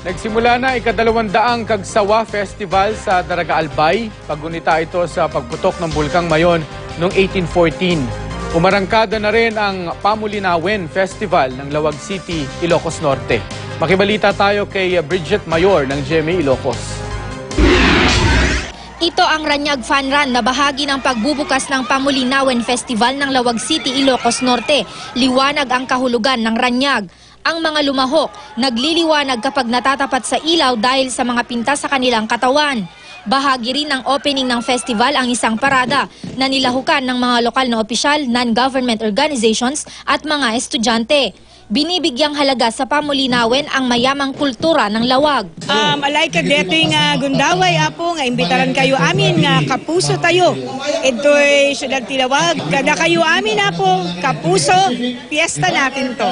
Nagsimula na ika-200 Kagsawa Festival sa Daraga Albay. Paggunita ito sa pagputok ng Bulkang Mayon noong 1814. Umarangkada na rin ang Pamulinawen Festival ng Lawag City, Ilocos Norte. Makibalita tayo kay Bridget Mayor ng GMA Ilocos. Ito ang Ranyag Fun Run na bahagi ng pagbubukas ng Pamulinawen Festival ng Lawag City, Ilocos Norte. Liwanag ang kahulugan ng Ranyag. Ang mga lumahok, nagliliwanag kapag natatapat sa ilaw dahil sa mga pinta sa kanilang katawan. Bahagi rin ng opening ng festival ang isang parada na nilahukan ng mga lokal na opisyal, non-government organizations at mga estudyante. Binibigyang halaga sa Pamulinawen ang mayamang kultura ng Lawag. Alay ka deto'y nga gundaway apo nga imbitaran kayo amin nga kapuso tayo. Ito'y syudad Tilawag. Kada kayo amin apo kapuso, piyesta natin to.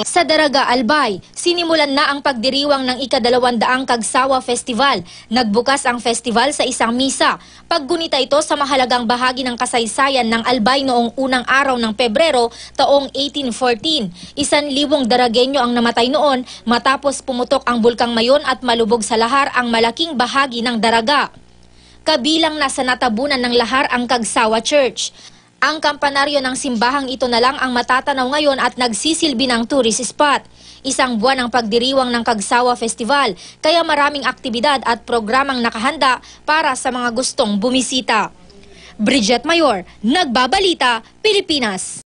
Sa Daraga Albay, sinimulan na ang pagdiriwang ng ika-200 Kagsawa Festival. Nagbukas ang festival sa isang misa. Paggunita ito sa mahalagang bahagi ng kasaysayan ng Albay noong unang araw ng Pebrero taong 1814. 1,000 Daragenyo ang namatay noon matapos pumutok ang Bulkang Mayon at malubog sa lahar ang malaking bahagi ng Daraga. Kabilang na sa natabunan ng lahar ang Kagsawa Church. Ang kampanaryo ng simbahang ito na lang ang matatanaw ngayon at nagsisilbi ng tourist spot. Isang buwan ang pagdiriwang ng Kagsawa Festival, kaya maraming aktibidad at programang nakahanda para sa mga gustong bumisita. Bridget Mayor, Nagbabalita, Pilipinas.